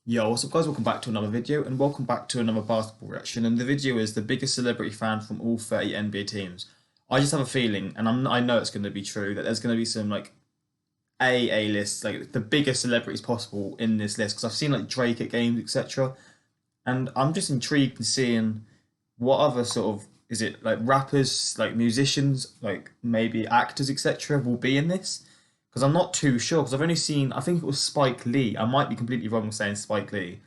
Yo, what's up guys, welcome back to another video and welcome back to another basketball reaction, and the video is the biggest celebrity fan from all 30 NBA teams. I just have a feeling, and I know it's going to be true, that there's going to be some like A-list, like the biggest celebrities possible in this list, because I've seen like Drake at games, etc. And I'm just intrigued in seeing what other sort of, is it like rappers, like musicians, like maybe actors, etc. will be in this. Because I'm not too sure, because I've only seen, I think it was Spike Lee. I might be completely wrong saying Spike Lee.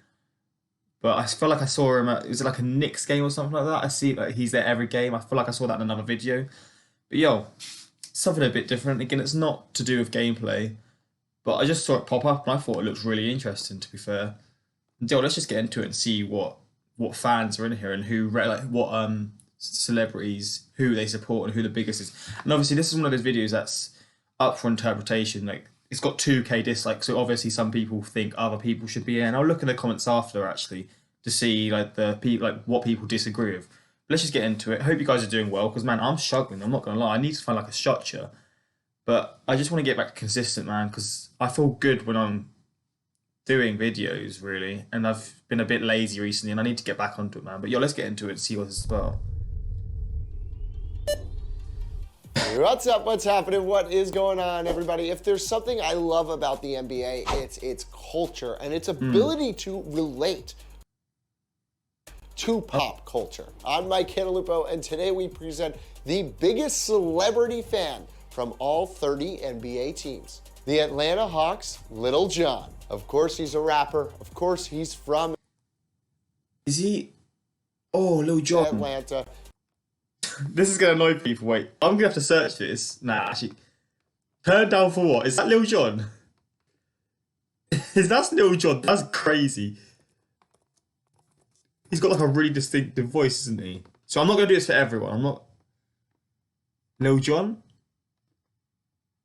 But I feel like I saw him at, is it like a Knicks game or something like that? I see like he's there every game. I feel like I saw that in another video. But yo, something a bit different. Again, it's not to do with gameplay. But I just saw it pop up and I thought it looked really interesting, to be fair. And yo, let's just get into it and see what fans are in here and who, like what celebrities, who they support and who the biggest is. And obviously this is one of those videos that's up for interpretation. Like, it's got 2k dislikes, so obviously some people think other people should be in. I'll look in the comments after actually to see like what people disagree with. But let's just get into it. Hope you guys are doing well, because man, I'm struggling. I'm not gonna lie. I need to find like a structure, but I just want to get back consistent, man, because I feel good when I'm doing videos really, and I've been a bit lazy recently, and I need to get back onto it, man. But yo, let's get into it and see what this is about. What's up? What's happening? What is going on, everybody? If there's something I love about the NBA, it's its culture and its ability to relate to pop culture. I'm Mike Cantalupo, and today we present the biggest celebrity fan from all 30 NBA teams. The Atlanta Hawks, Lil Jon. Of course, he's a rapper. Of course, he's from... Is he? Oh, Lil Jon. Atlanta. This is gonna annoy people. Wait, I'm gonna have to search this. Nah, actually, turn down for what? Is that Lil Jon? Is that Lil Jon? That's crazy. He's got like a really distinctive voice, isn't he? So I'm not gonna do this for everyone. I'm not. Lil Jon.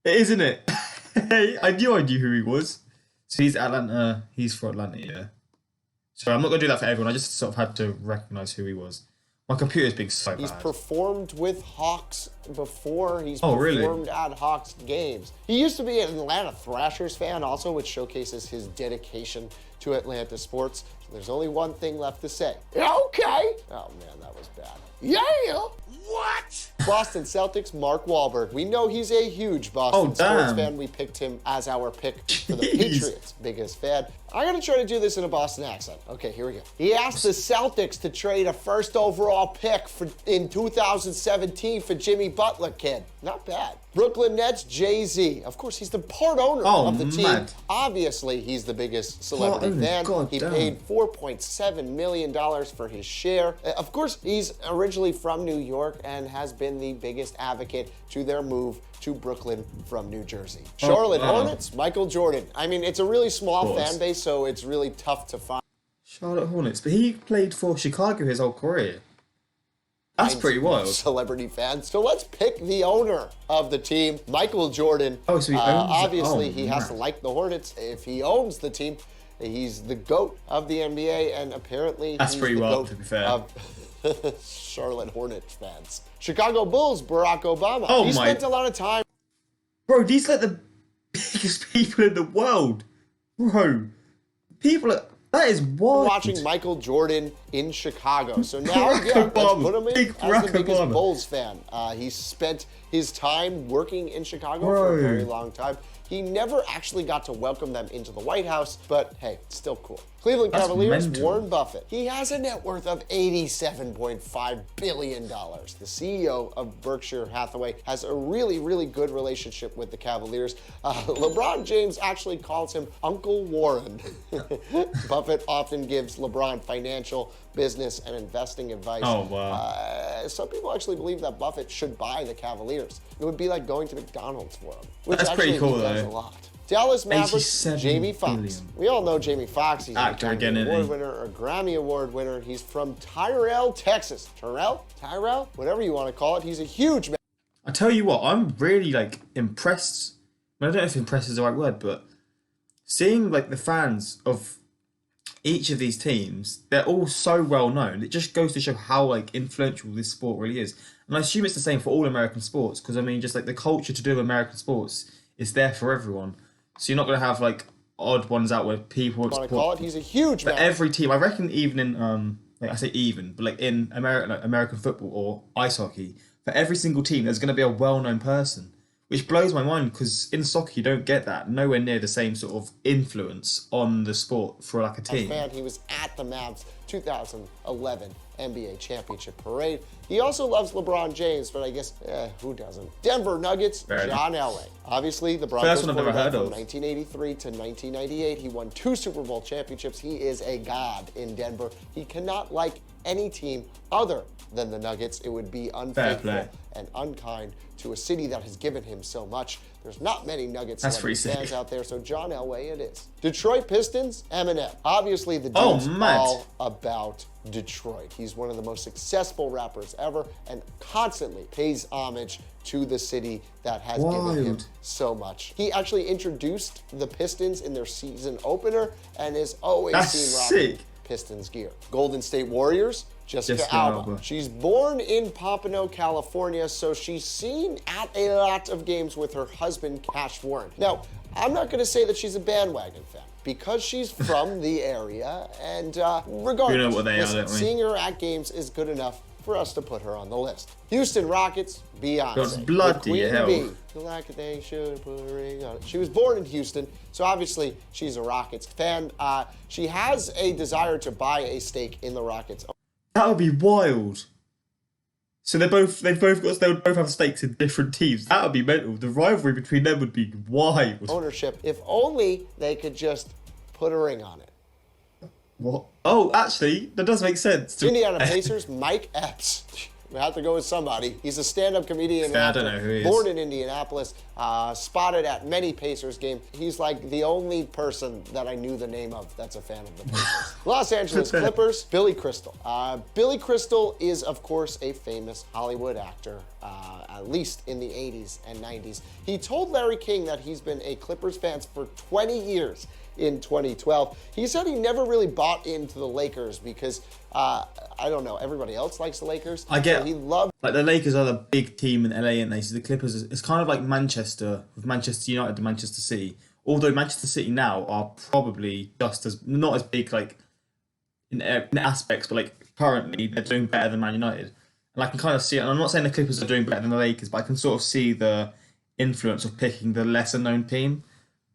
It is, isn't it? Hey, I knew who he was. So he's Atlanta. He's for Atlanta, yeah. So I'm not gonna do that for everyone. I just sort of had to recognize who he was. My computer's being so bad. He's performed with Hawks before. He's really? performed at Hawks games. He used to be an Atlanta Thrashers fan also, which showcases his dedication to Atlanta sports. So there's only one thing left to say. Okay. Oh man, that was bad. Yeah. What? Boston Celtics, Mark Wahlberg. We know he's a huge Boston sports fan. We picked him as our pick for the Patriots' biggest fan. I'm going to try to do this in a Boston accent. Okay, here we go. He asked the Celtics to trade a first overall pick in 2017 for Jimmy Butler, kid. Not bad. Brooklyn Nets, Jay-Z. Of course, he's the part owner of the team. Obviously, he's the biggest celebrity fan. He paid $4.7 million for his share. Of course, he's originally from New York and has been the biggest advocate to their move to Brooklyn from New Jersey. Charlotte Hornets, Michael Jordan. I mean, it's a really small fan base, so it's really tough to find. Charlotte Hornets, but he played for Chicago his whole career. That's pretty wild. Celebrity fans. So let's pick the owner of the team, Michael Jordan. Oh, so he owns obviously, he has to like the Hornets. If he owns the team, he's the GOAT of the NBA, and apparently that's he's pretty the wild, GOAT to be fair. Of Charlotte Hornets fans. Chicago Bulls, Barack Obama. Oh, he spent a lot of time. Bro, these are like the biggest people in the world. Bro, people are... That is wild. Watching Michael Jordan in Chicago. So now, let's put him in as the biggest Bulls fan. He spent his time working in Chicago for a very long time. He never actually got to welcome them into the White House, but hey, it's still cool. Cleveland Cavaliers, Warren Buffett. He has a net worth of $87.5 billion. The CEO of Berkshire Hathaway has a really, really good relationship with the Cavaliers. LeBron James actually calls him Uncle Warren. Buffett often gives LeBron financial, business, and investing advice. Oh, wow. Some people actually believe that Buffett should buy the Cavaliers. It would be like going to McDonald's for him, which that's actually pretty cool, he does though. a lot. Dallas Mavericks, Jamie Foxx. We all know Jamie Foxx. He's actor an again, Academy Award winner, a Grammy Award winner. He's from Tyrell, Texas. Tyrell, whatever you want to call it. He's a huge man. I tell you what, I'm really like impressed. I don't know if impressed is the right word, but seeing like the fans of each of these teams, they're all so well known. It just goes to show how like influential this sport really is. And I assume it's the same for all American sports, because I mean, just like the culture to do American sports is there for everyone. So you're not going to have like odd ones out where people Want to call it? He's a huge for man. every team. I reckon even in like I say even, but like in American football or ice hockey, for every single team, there's going to be a well-known person, which blows my mind because in soccer you don't get that. Nowhere near the same sort of influence on the sport for like a team. Fan, he was at the Mavs 2011 NBA championship parade. He also loves LeBron James, but I guess who doesn't? Denver Nuggets, John Elway. Obviously, the Broncos First one I've ever heard from of. 1983 to 1998. He won 2 Super Bowl championships. He is a god in Denver. He cannot like any team other than the Nuggets. It would be unfaithful and unkind to a city that has given him so much. There's not many Nuggets fans out there, so John Elway it is. Detroit Pistons, Eminem. Obviously, the dude's all about Detroit. He's one of the most successful rappers ever and constantly pays homage to the city that has given him so much. He actually introduced the Pistons in their season opener and is always seen rocking Pistons gear. Golden State Warriors, Jessica Alba. She's born in Pompano, California, so she's seen at a lot of games with her husband, Cash Warren. Now, I'm not going to say that she's a bandwagon fan because she's from the area, and regardless, you know what they are, seeing her at games is good enough for us to put her on the list. Houston Rockets, Beyonce. Bloody hell. Bee. Like they should put a ring on it. She was born in Houston, so obviously she's a Rockets fan. She has a desire to buy a stake in the Rockets. That would be wild. So they would both have stakes in different teams. That would be mental. The rivalry between them would be wild. Ownership. If only they could just put a ring on it. What? Oh, actually, that does make sense. Indiana Pacers, Mike Epps. We have to go with somebody. He's a stand-up comedian. I don't know who he is. Born in Indianapolis, spotted at many Pacers games. He's like the only person that I knew the name of that's a fan of the Pacers. Los Angeles Clippers, Billy Crystal. Billy Crystal is, of course, a famous Hollywood actor, at least in the 80s and 90s. He told Larry King that he's been a Clippers fan for 20 years. In 2012. He said he never really bought into the Lakers because, I don't know, everybody else likes the Lakers. I get so he loved... Like, the Lakers are the big team in LA, and they so the Clippers, it's kind of like Manchester, with Manchester United and Manchester City. Although Manchester City now are probably just as, not as big, like, in aspects, but, like, currently they're doing better than Man United. And I can kind of see it, and I'm not saying the Clippers are doing better than the Lakers, but I can sort of see the influence of picking the lesser-known team.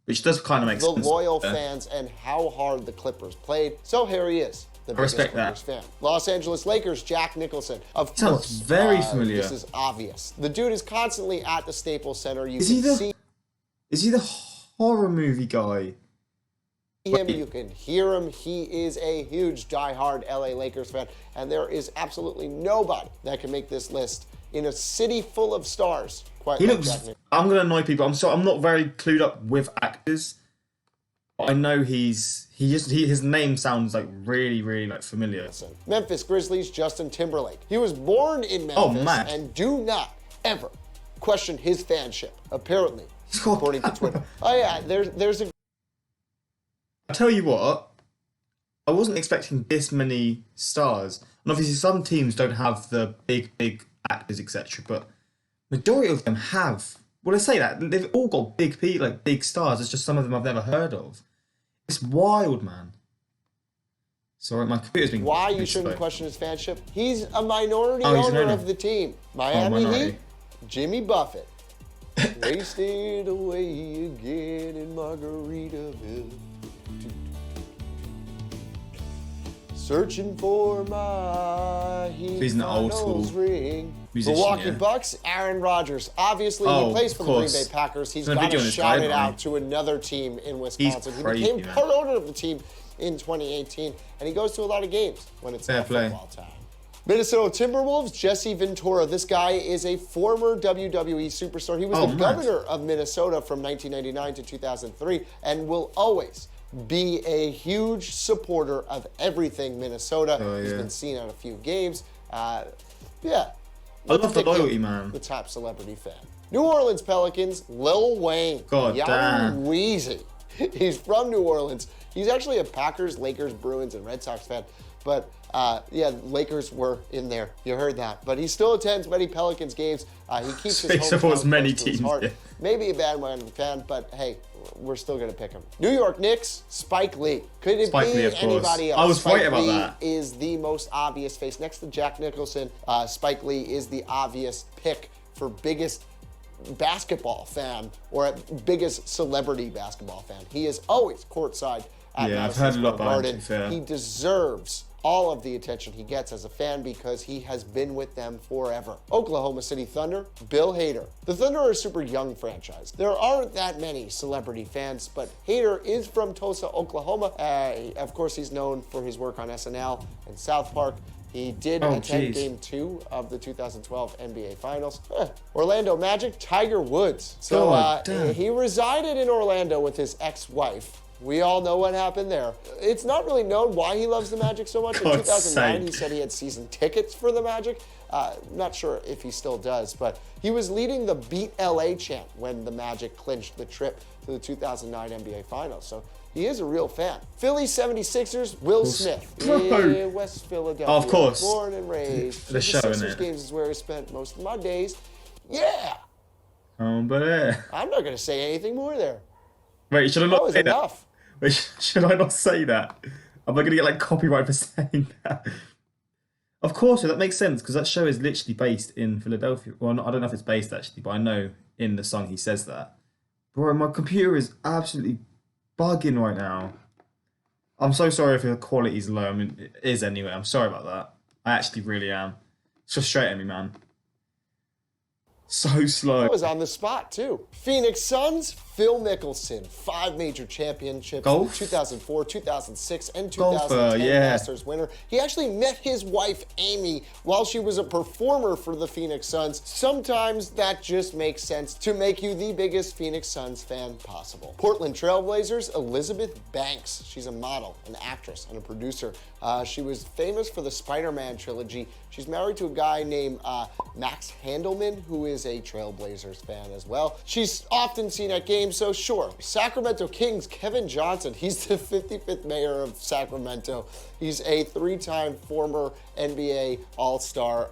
Which does kind of make sense. The loyal fans and how hard the Clippers played. So here he is, the biggest Clippers fan. Los Angeles Lakers, Jack Nicholson. Of course, sounds very familiar. This is obvious. The dude is constantly at the Staples Center. Is he the horror movie guy? You can hear him. He is a huge diehard LA Lakers fan, and there is absolutely nobody that can make this list in a city full of stars. He looks. I'm gonna annoy people. I'm not very clued up with actors, but I know his name sounds like really like familiar. Memphis Grizzlies, Justin Timberlake. He was born in Memphis, and do not ever question his fanship. Apparently, according to Twitter. Oh yeah, there's a. I tell you what, I wasn't expecting this many stars, and obviously some teams don't have the big actors, etc. But majority of them have. Well, I say that they've all got big stars. It's just some of them I've never heard of. It's wild, man. Sorry, my computer's been. Why you shouldn't question his fanship? He's a minority owner of the team. Miami Heat, Jimmy Buffett. Wasted away again in Margaritaville. Searching for my He's an old school ring. Musician, Milwaukee Bucks, Aaron Rodgers. Obviously, he plays for the Green Bay Packers. He's got to shout it out to another team in Wisconsin. He became part owner of the team in 2018, and he goes to a lot of games when it's not football time. Minnesota Timberwolves, Jesse Ventura. This guy is a former WWE superstar. He was the governor of Minnesota from 1999 to 2003 and will always be a huge supporter of everything Minnesota. He's been seen at a few games. Yeah. I love the loyalty, man. The top celebrity fan. New Orleans Pelicans, Lil Wayne. God damn. Weezy. He's from New Orleans. He's actually a Packers, Lakers, Bruins, and Red Sox fan. But yeah, Lakers were in there. You heard that. But he still attends many Pelicans games. He keeps his hometown close to his heart. Maybe a bandwagon fan, but hey, we're still going to pick him. New York Knicks, Spike Lee. Could it Spike be Lee, of course. anybody else? I was right about Lee that. is the most obvious face. Next to Jack Nicholson, Spike Lee is the obvious pick for biggest basketball fan or biggest celebrity basketball fan. He is always courtside at Yeah, Madison I've heard a lot Square about him, Garden. to be fair. He deserves all of the attention he gets as a fan because he has been with them forever. Oklahoma City Thunder, Bill Hader. The Thunder are a super young franchise. There aren't that many celebrity fans, but Hader is from Tulsa, Oklahoma. Of course, he's known for his work on SNL and South Park. He did attend Game 2 of the 2012 NBA Finals. Orlando Magic, Tiger Woods. So he resided in Orlando with his ex-wife. We all know what happened there. It's not really known why he loves the Magic so much. In 2009, he said he had season tickets for the Magic. Not sure if he still does, but he was leading the Beat LA chant when the Magic clinched the trip to the 2009 NBA Finals. So he is a real fan. Philly 76ers, Will Smith. Yeah, West Philadelphia. Oh, of course. Born and raised. The show, Sixers innit? games is where I spent most of my days. Yeah. But I'm not going to say anything more there. wait, should I That not was say enough. that? Wait, should I not say that? Am I going to get like copyright for saying that? Of course, that makes sense because that show is literally based in Philadelphia. Well, I don't know if it's based actually, but I know in the song he says that. Bro, my computer is absolutely bugging right now. I'm so sorry if the quality is low. I mean, it is anyway. I'm sorry about that. I actually really am. It's frustrating me, man. So slow. I was on the spot too. Phoenix Suns, Phil Mickelson, 5 major championships. Golf? 2004, 2006, and Golfer, 2010 yeah. Masters winner. He actually met his wife, Amy, while she was a performer for the Phoenix Suns. Sometimes that just makes sense to make you the biggest Phoenix Suns fan possible. Portland Trailblazers, Elizabeth Banks. She's a model, an actress, and a producer. She was famous for the Spider-Man trilogy. She's married to a guy named Max Handelman, who is a Trailblazers fan as well. She's often seen at games, so sure. Sacramento Kings, Kevin Johnson. He's the 55th mayor of Sacramento. He's a 3-time former NBA All-Star.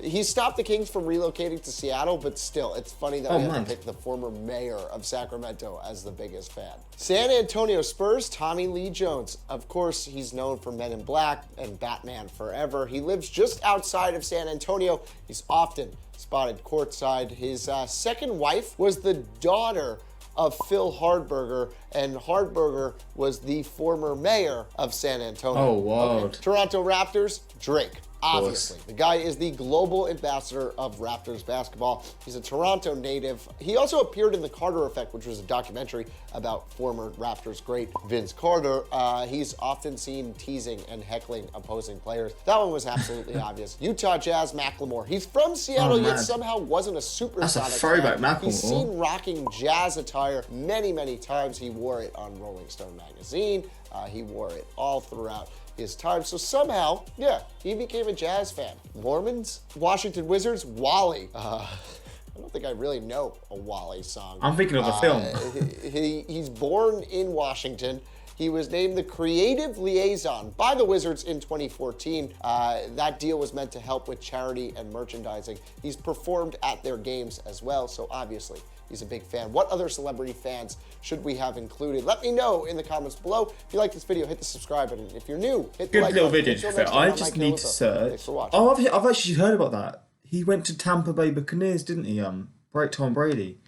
He stopped the Kings from relocating to Seattle, but still, it's funny that we have to pick the former mayor of Sacramento as the biggest fan. San Antonio Spurs, Tommy Lee Jones. Of course, he's known for Men in Black and Batman Forever. He lives just outside of San Antonio. He's often spotted courtside. His second wife was the daughter of Phil Hardberger, and Hardberger was the former mayor of San Antonio. Oh, wow. Okay. Toronto Raptors, Drake. Obviously, the guy is the global ambassador of Raptors basketball. He's a Toronto native. He also appeared in The Carter Effect, which was a documentary about former Raptors great Vince Carter. He's often seen teasing and heckling opposing players. That one was absolutely obvious. Utah Jazz, McLemore. He's from Seattle, yet somehow wasn't a Supersonics That's a throwback, fan. McLemore. He's seen rocking Jazz attire many, many times. He wore it on Rolling Stone magazine. He wore it all throughout his time. So somehow, yeah, he became a Jazz fan. Mormons, Washington Wizards, Wally. I don't think I really know a Wally song. I'm thinking of the film. He's born in Washington. He was named the creative liaison by the Wizards in 2014. That deal was meant to help with charity and merchandising. He's performed at their games as well, so obviously he's a big fan. What other celebrity fans should we have included? Let me know in the comments below. If you like this video, hit the subscribe button. If you're new, hit the Good like little button. video. Until next time, I I'm just Mike need to Milwaukeee. search. Thanks for watching. Oh, I've actually heard about that. He went to Tampa Bay Buccaneers, didn't he? Tom Brady,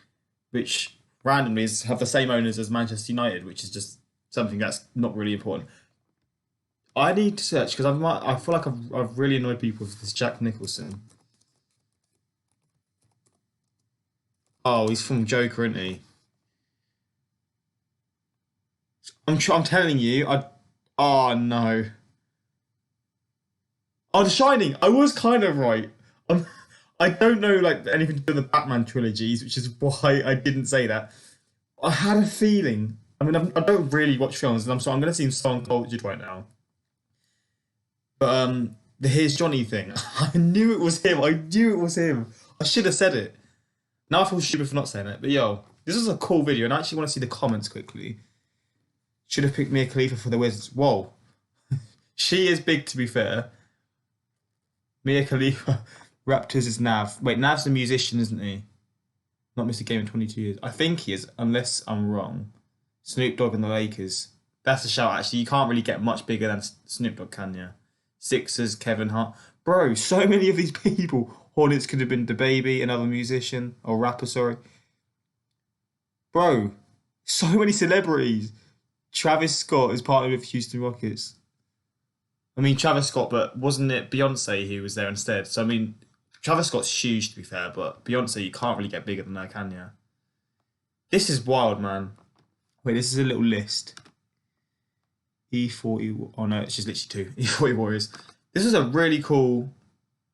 which randomly have the same owners as Manchester United, which is just something that's not really important. I need to search because I feel like I've really annoyed people with this Jack Nicholson. Oh, he's from Joker, isn't he? I'm telling you, oh no. Oh, The Shining. I was kind of right. I don't know like anything to do with the Batman trilogies, which is why I didn't say that. I had a feeling. I mean, I don't really watch films, and so I'm going to seem stone cultured right now. But the Here's Johnny thing, I knew it was him. I should have said it. Now I feel stupid for not saying it. But yo, this is a cool video, and I actually want to see the comments quickly. Should have picked Mia Khalifa for the Wizards. Whoa. She is big, to be fair. Mia Khalifa. Raptors is Nav. Wait, Nav's a musician, isn't he? Not missed a game in 22 years. I think he is, unless I'm wrong. Snoop Dogg and the Lakers. That's a shout, actually. You can't really get much bigger than Snoop Dogg, can you? Sixers, Kevin Hart. Bro, so many of these people. Hornets could have been DaBaby, another musician, or rapper, sorry. Bro, so many celebrities. Travis Scott is partnered with Houston Rockets. I mean, Travis Scott, but wasn't it Beyonce who was there instead? So, I mean, Travis Scott's huge, to be fair, but Beyonce, you can't really get bigger than her, can you? This is wild, man. Wait, this is a little list. E40... Oh, no, it's just literally two. E40 Warriors. This is a really cool...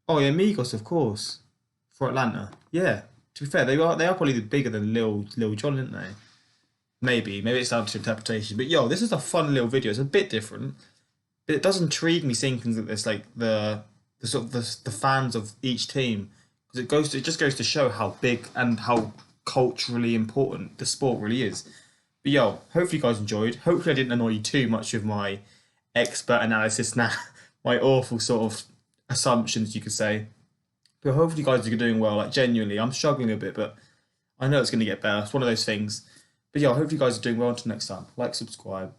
Oh, yeah, Migos, of course. For Atlanta. Yeah. To be fair, they are probably bigger than Lil Jon, aren't they? Maybe it's down to interpretation. But yo, this is a fun little video. It's a bit different, but it does intrigue me seeing things like this, like the sort of the fans of each team, because it just goes to show how big and how culturally important the sport really is. But yo, hopefully you guys enjoyed. Hopefully I didn't annoy you too much with my expert analysis now, my awful sort of assumptions, you could say. But hopefully you guys are doing well. Like, genuinely, I'm struggling a bit, but I know it's going to get better. It's one of those things. But yeah, I hope you guys are doing well. Until next time, like, subscribe,